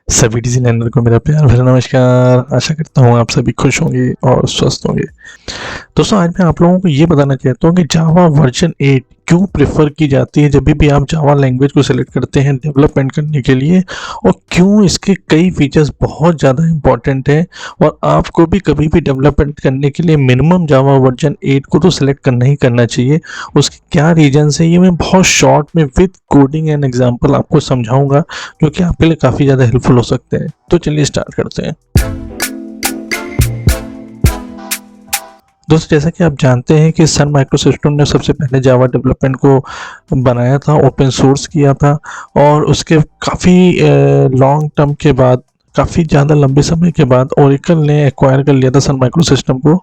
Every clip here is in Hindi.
सभी डिज़ाइनर को मेरा प्यार भरा नमस्कार। आशा करता हूँ आप सभी खुश होंगे और स्वस्थ होंगे। दोस्तों, आज मैं आप लोगों को ये बताना चाहता हूँ कि जावा वर्जन 8 क्यों प्रेफ़र की जाती है जब भी आप जावा लैंग्वेज को सेलेक्ट करते हैं डेवलपमेंट करने के लिए, और क्यों इसके कई फीचर्स बहुत ज़्यादा इम्पोर्टेंट हैं और आपको भी कभी भी डेवलपमेंट करने के लिए मिनिमम जावा वर्जन 8 को तो सेलेक्ट करना ही करना चाहिए। उसके क्या रीज़न्स हैं, ये मैं बहुत शॉर्ट में विद कोडिंग एंड एग्जांपल आपको समझाऊँगा, जो कि आपके लिए काफ़ी ज़्यादा हेल्पफुल हो सकते हैं। तो चलिए स्टार्ट करते हैं। दोस्तों, जैसा कि आप जानते हैं कि सन माइक्रोसिस्टम ने सबसे पहले जावा डेवलपमेंट को बनाया था, ओपन सोर्स किया था, और उसके काफ़ी लॉन्ग टर्म के बाद, काफ़ी ज़्यादा लंबे समय के बाद ओरेकल ने एक्वायर कर लिया था सन माइक्रोसिस्टम को,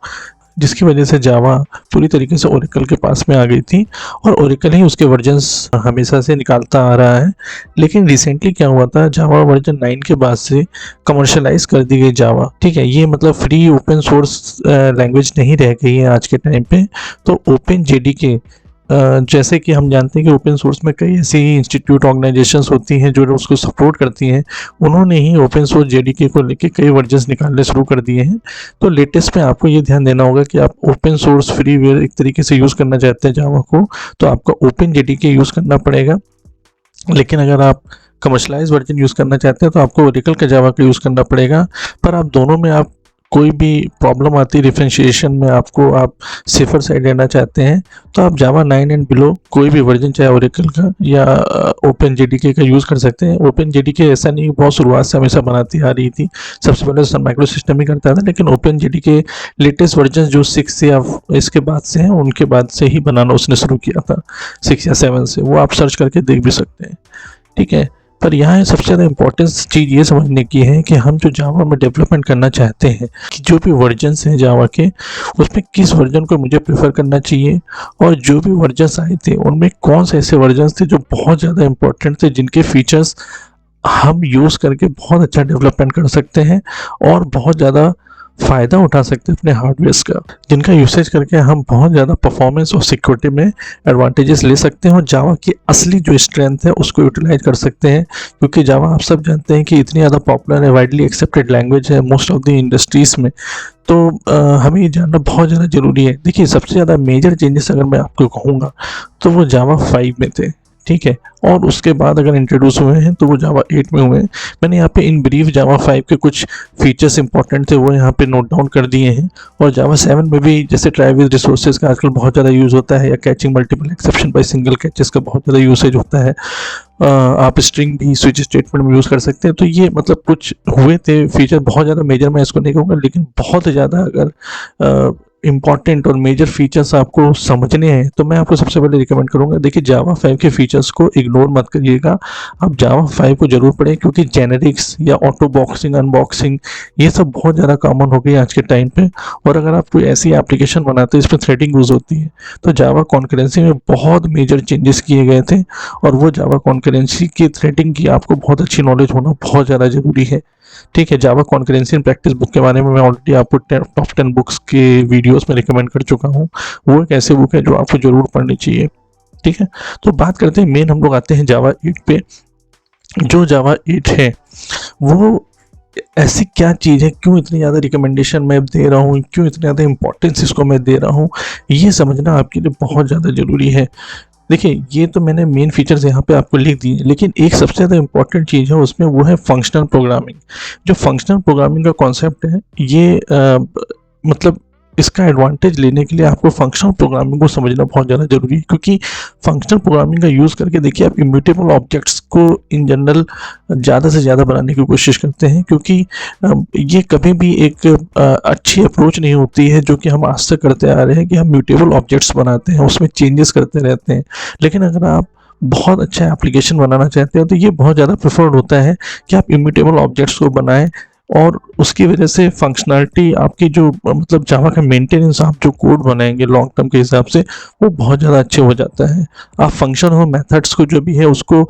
जिसकी वजह से जावा पूरी तरीके से ओरेकल के पास में आ गई थी और ओरेकल ही उसके वर्जन्स हमेशा से निकालता आ रहा है। लेकिन रिसेंटली क्या हुआ था, जावा वर्जन 9 के बाद से कमर्शियलाइज कर दी गई जावा। ठीक है, ये मतलब फ्री ओपन सोर्स लैंग्वेज नहीं रह गई है आज के टाइम पे। तो ओपन जेडीके, जैसे कि हम जानते हैं कि ओपन सोर्स में कई ऐसी इंस्टीट्यूट ऑर्गेनाइजेशंस होती हैं जो उसको सपोर्ट करती हैं, उन्होंने ही ओपन सोर्स जेडीके को लेके कई वर्जन्स निकालने शुरू कर दिए हैं। तो लेटेस्ट में आपको ये ध्यान देना होगा कि आप ओपन सोर्स फ्रीवेयर एक तरीके से यूज़ करना चाहते हैं जावा को, तो आपका ओपन जेडीके यूज़ करना पड़ेगा। लेकिन अगर आप कमर्शलाइज वर्जन यूज़ करना चाहते हैं तो आपको ओरेकल का जावा का यूज़ करना पड़ेगा। पर आप दोनों में आप कोई भी प्रॉब्लम आती है डिफरेंशिएशन में, आपको आप सेफर साइड लेना चाहते हैं, तो आप जावा 9 एंड बिलो कोई भी वर्जन, चाहे ओरेकल का या ओपन जेडीके का यूज़ कर सकते हैं। ओपन जेडीके ऐसा नहीं, बहुत शुरुआत से हमेशा बनाती आ रही थी, सबसे पहले सन माइक्रो सिस्टम ही करता था, लेकिन ओपन जेडीके लेटेस्ट वर्जन जो 6 या इसके बाद से हैं, उनके बाद से ही बनाना उसने शुरू किया था, 6 या 7 से। वो आप सर्च करके देख भी सकते हैं। ठीक है, पर यहाँ सबसे ज़्यादा इम्पोर्टेंस चीज़ ये समझने की है कि हम जो जावा में डेवलपमेंट करना चाहते हैं, कि जो भी वर्जन्स हैं जावा के, उसमें किस वर्जन को मुझे प्रेफर करना चाहिए, और जो भी वर्जन्स आए थे उनमें कौन से ऐसे वर्जन्स थे जो बहुत ज़्यादा इम्पोर्टेंट थे, जिनके फीचर्स हम यूज़ करके बहुत अच्छा डेवलपमेंट कर सकते हैं और बहुत ज़्यादा फ़ायदा उठा सकते हैं अपने हार्डवेयर्स का, जिनका यूसेज करके हम बहुत ज़्यादा परफॉर्मेंस और सिक्योरिटी में एडवांटेजेस ले सकते हैं और जावा की असली जो स्ट्रेंथ है उसको यूटिलाइज कर सकते हैं। क्योंकि जावा आप सब जानते हैं कि इतनी ज़्यादा पॉपुलर है, वाइडली एक्सेप्टेड लैंग्वेज है मोस्ट ऑफ द इंडस्ट्रीज़ में, तो हमें ये जानना बहुत ज़्यादा ज़रूरी है। देखिए, सबसे ज़्यादा मेजर चेंजेस अगर मैं आपको कहूँगा तो वो जावा 5 में थे। ठीक है, और उसके बाद अगर इंट्रोड्यूस हुए हैं तो वो जावा 8 में हुए हैं। मैंने यहाँ पे इन ब्रीफ जावा 5 के कुछ फीचर्स इंपॉर्टेंट थे वो यहाँ पे नोट डाउन कर दिए हैं। और जावा 7 में भी जैसे ट्राई विद रिसोर्सेज का आजकल बहुत ज़्यादा यूज़ होता है, या catching multiple exception by single catches का बहुत ज़्यादा यूसेज होता है। आप स्ट्रिंग भी स्विच स्टेटमेंट में यूज़ कर सकते हैं। तो ये मतलब कुछ हुए थे फीचर, बहुत ज़्यादा मेजर मैं इसको नहीं कहूँगा, लेकिन बहुत ज़्यादा अगर इम्पॉर्टेंट और मेजर फीचर्स आपको समझने हैं तो मैं आपको सबसे पहले रिकमेंड करूंगा, देखिए जावा 5 के फीचर्स को इग्नोर मत करिएगा, आप जावा 5 को जरूर पढ़ें, क्योंकि जेनेरिक्स या ऑटो बॉक्सिंग, अनबॉक्सिंग, ये सब बहुत ज़्यादा कॉमन हो गई आज के टाइम पे। और अगर आप कोई ऐसी एप्लीकेशन बनाते हैं इसमें थ्रेडिंग यूज़ होती है, तो जावा कॉन्करेंसी में बहुत मेजर चेंजेस किए गए थे, और वो जावा कॉन्करेंसी की थ्रेडिंग की आपको बहुत अच्छी नॉलेज होना बहुत ज़्यादा ज़रूरी है। ठीक है, जावा कॉन्करेंसी एंड प्रैक्टिस बुक के बारे में मैं ऑलरेडी आपको टॉप 10 बुक्स के वीडियोस में रिकमेंड कर चुका हूँ। वो एक ऐसी बुक है जो आपको ज़रूर पढ़नी चाहिए। ठीक है, तो बात करते हैं मेन, हम लोग आते हैं जावा 8 पे। जो जावा 8 है वो ऐसी क्या चीज़ है, क्यों इतनी ज़्यादा रिकमेंडेशन मैं दे रहा हूँ, क्यों इतनी ज़्यादा इंपॉर्टेंस इसको मैं दे रहा हूँ, ये समझना आपके लिए बहुत ज़्यादा ज़रूरी है। देखिए, ये तो मैंने मेन फीचर्स यहाँ पे आपको लिख दिए, लेकिन एक सबसे ज़्यादा इम्पॉर्टेंट चीज़ है उसमें, वो है फंक्शनल प्रोग्रामिंग। जो फंक्शनल प्रोग्रामिंग का कॉन्सेप्ट है, ये मतलब इसका एडवांटेज लेने के लिए आपको फंक्शनल प्रोग्रामिंग को समझना बहुत ज़्यादा ज़रूरी है। क्योंकि फंक्शनल प्रोग्रामिंग का यूज़ करके देखिए, आप इम्यूटेबल ऑब्जेक्ट्स को इन जनरल ज़्यादा से ज़्यादा बनाने की कोशिश करते हैं, क्योंकि ये कभी भी एक अच्छी अप्रोच नहीं होती है जो कि हम आज तक करते आ रहे हैं, कि हम म्यूटेबल ऑब्जेक्ट्स बनाते हैं, उसमें चेंजेस करते रहते हैं। लेकिन अगर आप बहुत अच्छा एप्लीकेशन बनाना चाहते हैं तो ये बहुत ज़्यादा प्रेफर्ड होता है कि आप इम्यूटेबल ऑब्जेक्ट्स को बनाएं, और उसकी वजह से फंक्शनैलिटी आपकी जो मतलब जावा का मेंटेनेंस, आप जो कोड बनाएंगे लॉन्ग टर्म के हिसाब से, वो बहुत ज़्यादा अच्छे हो जाता है। आप फंक्शन और मेथड्स को जो भी है उसको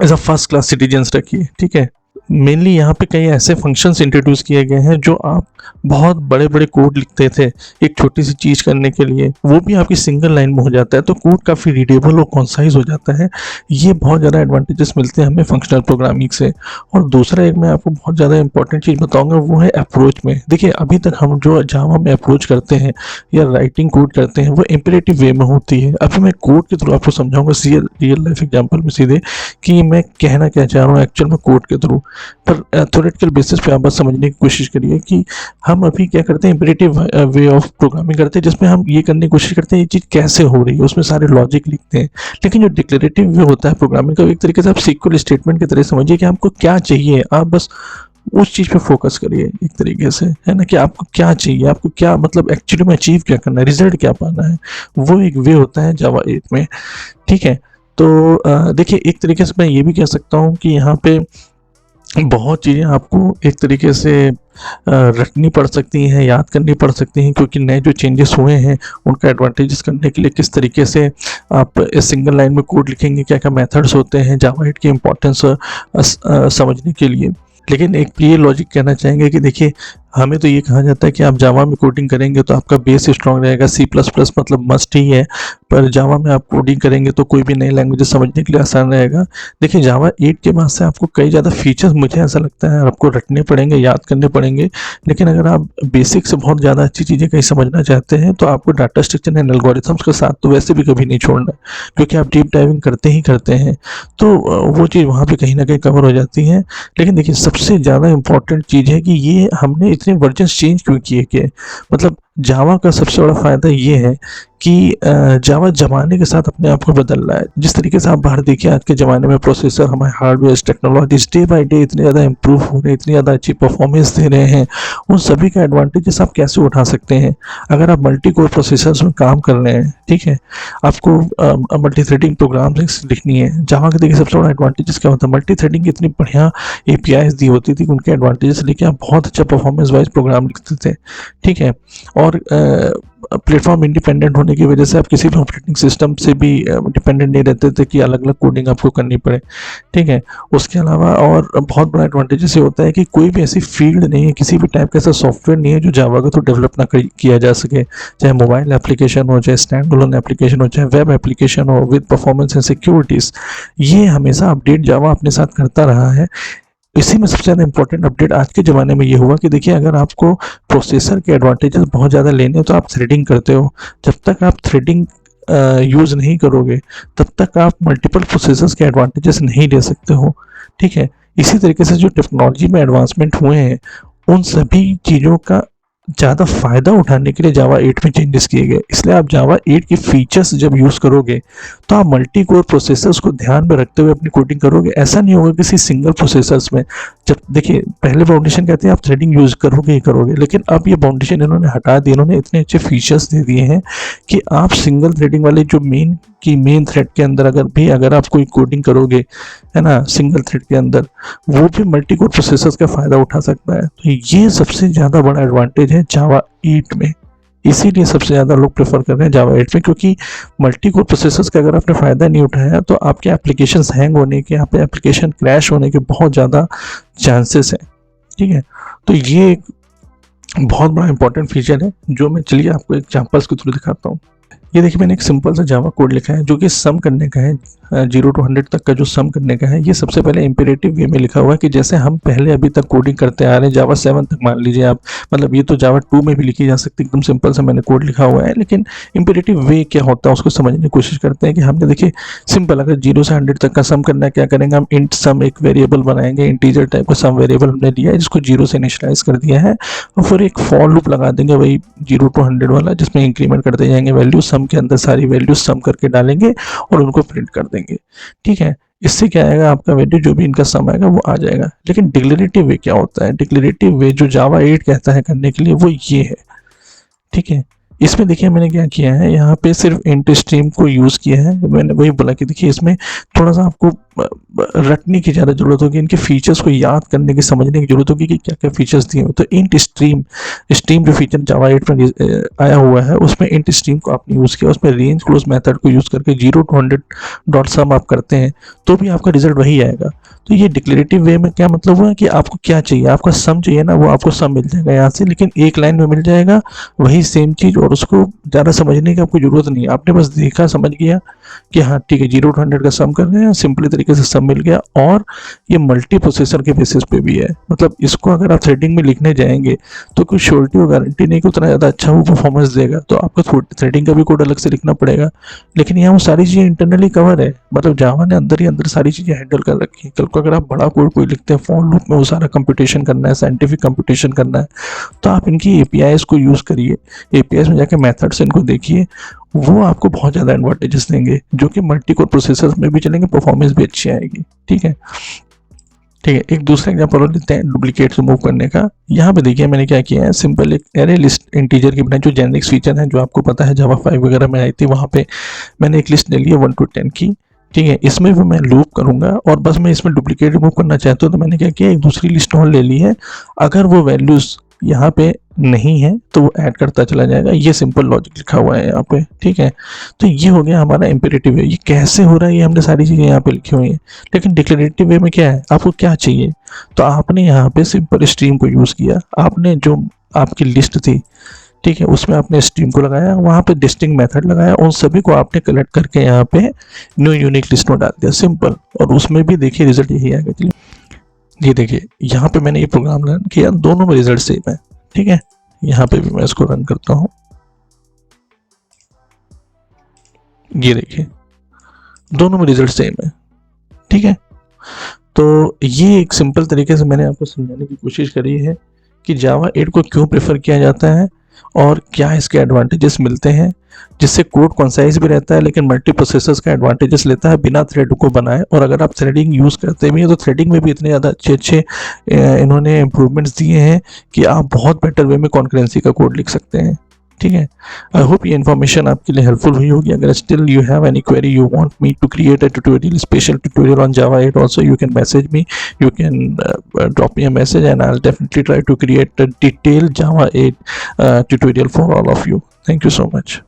as a first class citizens रखिए। ठीक है, मेनली यहाँ पे कई ऐसे फंक्शंस इंट्रोड्यूस किए गए हैं जो आप बहुत बड़े-बड़े कोड लिखते थे एक छोटी-सी चीज़ करने के लिए, वो भी आपकी सिंगल लाइन में हो जाता है, तो कोड काफ़ी रीडेबल और कॉन्साइज़ हो जाता है। ये बहुत ज़्यादा एडवांटेजेस मिलते हैं हमें फंक्शनल प्रोग्रामिंग से। और दूसरा एक मैं आपको बहुत ज़्यादा इंपॉर्टेंट चीज़ बताऊँगा, वो है अप्रोच में। देखिए, अभी तक हम जो जावा में अप्रोच करते हैं या राइटिंग कोड करते हैं, वो इम्पेरेटिव वे में होती है। अभी मैं कोड के थ्रू आपको समझाऊँगा रियल लाइफ एग्जांपल में सीधे कि मैं कहना क्या चाह रहा हूँ एक्चुअल में कोड के थ्रू। पर थ्योरेटिकल बेसिस पे आप बस समझने की कोशिश करिए कि हम अभी क्या करते हैं, इम्पेरेटिव वे ऑफ प्रोग्रामिंग करते हैं, जिसमें हम ये करने की कोशिश करते हैं ये चीज़ कैसे हो रही है, उसमें सारे लॉजिक लिखते हैं। लेकिन जो डिक्लेरेटिव वे होता है प्रोग्रामिंग का, एक तरीके से आप सीक्वल स्टेटमेंट की तरह समझिए कि आपको क्या चाहिए, आप बस उस चीज़ पे फोकस करिए एक तरीके से, है ना, कि आपको क्या चाहिए, आपको क्या मतलब एक्चुअली में अचीव क्या करना है, रिजल्ट क्या पाना है। वो एक वे होता है जावा 8 में, ठीक है। तो देखिए, एक तरीके से मैं ये भी कह सकता हूँ कि यहाँ पे बहुत चीज़ें आपको एक तरीके से रटनी पड़ सकती हैं, याद करनी पड़ सकती हैं, क्योंकि नए जो चेंजेस हुए हैं उनका एडवांटेजेस करने के लिए किस तरीके से आप इस सिंगल लाइन में कोड लिखेंगे, क्या-क्या मेथड्स होते हैं जावा 8 की इम्पोर्टेंस समझने के लिए। लेकिन एक ये लॉजिक कहना चाहेंगे कि देखिए, हमें तो ये कहा जाता है कि आप जावा में कोडिंग करेंगे तो आपका बेस स्ट्रॉन्ग रहेगा, सी प्लस प्लस मतलब मस्ट ही है, पर जावा में आप कोडिंग करेंगे तो कोई भी नई लैंग्वेजेस समझने के लिए आसान रहेगा। देखिए, जावा 8 के बाद से आपको कई ज़्यादा फीचर्स, मुझे ऐसा लगता है, आपको रटने पड़ेंगे, याद करने पड़ेंगे। लेकिन अगर आप बेसिक से बहुत ज़्यादा अच्छी चीज़ें कहीं समझना चाहते हैं तो आपको डाटा स्ट्रक्चर एंड एल्गोरिथम्स का साथ तो वैसे भी कभी नहीं छोड़ना, क्योंकि आप डीप डाइविंग करते ही करते हैं, तो वो चीज़ वहाँ पे कहीं न कहीं कवर हो जाती है। लेकिन देखिए, सबसे ज़्यादा इम्पोर्टेंट चीज़ है कि ये हमने इतने वर्जन्स चेंज क्यों किए कि मतलब जावा का सबसे बड़ा फ़ायदा ये है कि जावा ज़माने के साथ अपने आप को बदल रहा है। जिस तरीके से आप बाहर देखिए, आज के ज़माने में प्रोसेसर, हमारे hardware, technologies day by day इतने ज़्यादा इम्प्रूव हो रहे हैं, इतनी ज़्यादा अच्छी परफॉर्मेंस दे रहे हैं, उन सभी का एडवांटेजेस आप कैसे उठा सकते हैं। अगर आप मल्टी कोर प्रोसेसर्स में काम कर रहे हैं, ठीक है, आपको मल्टी थ्रेडिंग प्रोग्राम्स लिखनी है। जावा के देखिए सबसे बड़ा एडवांटेजेस क्या होता है, मल्टी थ्रेडिंग की इतनी बढ़िया एपीआईज़ दी होती थी, उनके एडवांटेजेस लेके आप बहुत अच्छा परफॉर्मेंस वाइज प्रोग्राम लिखते थे, ठीक है। और प्लेटफॉर्म इंडिपेंडेंट होने की वजह से आप किसी भी ऑपरेटिंग सिस्टम से भी डिपेंडेंट नहीं रहते थे कि अलग अलग कोडिंग आपको करनी पड़े, ठीक है। उसके अलावा और बहुत बड़ा एडवांटेज ये होता है कि कोई भी ऐसी फील्ड नहीं है, किसी भी टाइप का ऐसा सॉफ्टवेयर नहीं है जो जावा का तो डेवलप ना किया जा सके, चाहे मोबाइल एप्लीकेशन हो, चाहे स्टैंड अलोन एप्लीकेशन हो, चाहे वेब एप्लीकेशन हो विद परफॉर्मेंस एंड सिक्योरिटीज़। ये हमेशा अपडेट जावा अपने साथ करता रहा है। इसी में सबसे ज़्यादा इंपॉर्टेंट अपडेट आज के ज़माने में ये हुआ कि देखिए, अगर आपको प्रोसेसर के एडवांटेजेस बहुत ज़्यादा लेने हैं तो आप थ्रेडिंग करते हो। जब तक आप थ्रेडिंग यूज़ नहीं करोगे तब तक आप मल्टीपल प्रोसेसर्स के एडवांटेजेस नहीं ले सकते हो, ठीक है। इसी तरीके से जो टेक्नोलॉजी में एडवांसमेंट हुए हैं, उन सभी चीज़ों का ज़्यादा फ़ायदा उठाने के लिए जावा 8 में चेंजेस किए गए। इसलिए आप जावा 8 के फीचर्स जब यूज़ करोगे तो आप मल्टी कोर प्रोसेसर्स को ध्यान में रखते हुए अपनी कोडिंग करोगे। ऐसा नहीं होगा किसी सिंगल प्रोसेसर्स में। जब देखिए, पहले फाउंडेशन कहते हैं आप थ्रेडिंग यूज़ करोगे ही करोगे, लेकिन अब ये फाउंडेशन इन्होंने हटा दी। इन्होंने इतने अच्छे फीचर्स दे दिए हैं कि आप सिंगल थ्रेडिंग वाले जो मेन थ्रेड के अंदर अगर आप कोई कोडिंग करोगे, है ना, सिंगल थ्रेड के अंदर, वो भी मल्टी कोर प्रोसेसर्स का फ़ायदा उठा सकता है। तो ये सबसे ज़्यादा बड़ा एडवांटेज है जावा 8 में। इसीलिए सबसे ज़्यादा लोग प्रेफर कर रहे हैं जावा 8 में, क्योंकि मल्टी कोर प्रोसेसर्स का अगर आपने फ़ायदा नहीं उठाया तो आपके एप्लीकेशंस हैंग होने के, आपके एप्लीकेशन क्रैश होने के बहुत ज़्यादा चांसेस हैं, ठीक है। तो ये एक बहुत बड़ा इंपॉर्टेंट फीचर है जो मैं, चलिए आपको एग्जांपल्स के थ्रू दिखाता हूँ। ये देखिए, मैंने एक सिंपल सा जावा कोड लिखा है जो कि सम करने का है, 0 to 100 तक का जो सम करने का है। ये सबसे पहले इम्पेरेटिव वे में लिखा हुआ है कि जैसे हम पहले अभी तक कोडिंग करते आ रहे हैं, जावा 7 तक मान लीजिए आप, मतलब ये तो जावा 2 में भी लिखी जा सकती है। एकदम सिंपल सा मैंने कोड लिखा हुआ है, लेकिन इम्पेरेटिव वे क्या होता है उसको समझने की कोशिश करते हैं। कि हमने देखिए सिंपल, अगर 0 से 100 तक का सम करना है, क्या करेंगे हम, इंट सम एक वेरिएबल बनाएंगे, इंटीजर टाइप का सम वेरिएबल हमने लिया है जिसको 0 से इनिशियलाइज कर दिया है, और फिर एक फॉर लूप लगा देंगे वही 0 to 100 वाला, जिसमें इंक्रीमेंट करते जाएंगे वैल्यू, सम के अंदर सारी वैल्यू सम करके डालेंगे और उनको प्रिंट कर देंगे, ठीक है। इससे क्या आएगा, आपका वैल्यू जो भी इनका सम आएगा वो आ जाएगा। लेकिन डिक्लेरेटिव वे क्या होता है, डिक्लेरेटिव वे जो जावा 8 कहता है करने के लिए, वो ये है, ठीक है। इसमें देखिए मैंने क्या किया है, यहाँ पे सिर्फ इंट स्ट्रीम को यूज़ किया है। मैंने वही बोला कि देखिए इसमें थोड़ा सा आपको रटने की ज़्यादा ज़रूरत होगी, इनके फीचर्स को याद करने की, समझने की ज़रूरत होगी कि क्या क्या फीचर्स दिए हुए। तो इंट स्ट्रीम जो फीचर जावा 8 में आया हुआ है, उसमें इंट स्ट्रीम को आपने यूज़ किया। उसमें रेंज क्लोज मेथड को यूज़ करके 0 to 100 डॉट सम आप करते हैं तो भी आपका रिजल्ट वही आएगा। तो ये डिक्लेरेटिव वे में क्या मतलब हुआ कि आपको क्या चाहिए, आपका सम चाहिए ना, वो आपको सम मिल जाएगा यहाँ से, लेकिन एक लाइन में मिल जाएगा वही सेम चीज़, और उसको ज़्यादा समझने की आपको ज़रूरत नहीं है। आपने बस देखा, समझ गया कि हाँ ठीक है 0 to 100 का सम कर रहे हैं, सिंपली तरीके से सम मिल गया। और ये मल्टी प्रोसेसर के बेसिस पे भी है, मतलब इसको अगर आप थ्रेडिंग में लिखने जाएंगे तो कोई श्योरिटी और गारंटी नहीं कि उतना ज़्यादा अच्छा वो परफॉर्मेंस देगा, तो आपको थ्रेडिंग का भी कोड अलग से लिखना पड़ेगा। लेकिन यहाँ वो सारी चीज़ें इंटरनली कवर है, मतलब जावा ने अंदर ही अंदर सारी चीज़ें हैंडल कर रखी है। कल को अगर आप बड़ा कोड कोई लिखते हैं, फॉर लूप में वो सारा कंप्यूटेशन करना है, साइंटिफिक कंप्यूटेशन करना है, तो आप इनकी एपीआईज को यूज़ करिए, एपीआईज में जाके मेथड्स इनको देखिए, वो आपको बहुत ज़्यादा एडवांटेजेस देंगे, जो कि मल्टी कोर प्रोसेसर में भी चलेंगे, परफॉर्मेंस भी अच्छी आएगी। ठीक है, ठीक है। एक दूसरा एग्जांपल और लेते हैं डुप्लीकेट रिमूव करने का। यहाँ पे देखिए मैंने क्या किया है, सिंपल एक एरे लिस्ट इंटीजर की बनाई, जो जेनेरिक्स फीचर है, जो आपको पता है जावा 5 वगैरह में आई थी, वहाँ पे मैंने एक लिस्ट ले ली है 1 to 10 की। ठीक है, इसमें भी मैं लूप करूंगा, और बस मैं इसमें डुप्लीकेट रिमूव करना चाहता हूँ, तो मैंने क्या किया, एक दूसरी लिस्ट और ले ली है। अगर वो वैल्यूज यहाँ पे नहीं है तो वो ऐड करता चला जाएगा, ये सिंपल लॉजिक लिखा हुआ है यहाँ पे। ठीक है, तो ये हो गया हमारा इंपेरेटिव वे। ये कैसे हो रहा है, ये हमने सारी चीज़ें यहाँ पे लिखी हुई हैं। लेकिन डिक्लेरेटिव वे में क्या है, आपको क्या चाहिए, तो आपने यहाँ पे सिंपल स्ट्रीम को यूज़ किया, आपने जो आपकी लिस्ट थी, ठीक है, उसमें आपने स्ट्रीम को लगाया, वहाँ पे डिस्टिंग मेथड लगाया, उन सभी को आपने कलेक्ट करके यहाँ पे न्यू यूनिक लिस्ट में डाल दिया, सिंपल। और उसमें भी देखिए रिजल्ट यही आएगा। चलिए ये देखिए यहाँ पे मैंने ये प्रोग्राम रन किया, दोनों में रिजल्ट सेम है। ठीक है, यहाँ पे भी मैं इसको रन करता हूँ, ये देखिए दोनों में रिजल्ट सेम है। ठीक है, तो ये एक सिंपल तरीके से मैंने आपको समझाने की कोशिश करी है कि जावा 8 को क्यों प्रेफर किया जाता है और क्या इसके एडवांटेजेस मिलते हैं, जिससे कोड कंसाइज भी रहता है, लेकिन मल्टी प्रोसेसर्स का एडवांटेजेस लेता है बिना थ्रेड को बनाए। और अगर आप थ्रेडिंग यूज़ करते भी हैं तो थ्रेडिंग में भी इतने ज़्यादा अच्छे अच्छे इन्होंने इम्प्रूवमेंट्स दिए हैं कि आप बहुत बेटर वे में कॉन्करेंसी का कोड लिख सकते हैं। ठीक है, आई होप ये इन्फॉर्मेशन आपके लिए हेल्पफुल हुई होगी। अगर still you have any query, you want me to create a tutorial, special tutorial on Java 8 also, you can message me, you can drop me a message, and I'll definitely try to create a detailed Java 8 tutorial for all of you. Thank you so much.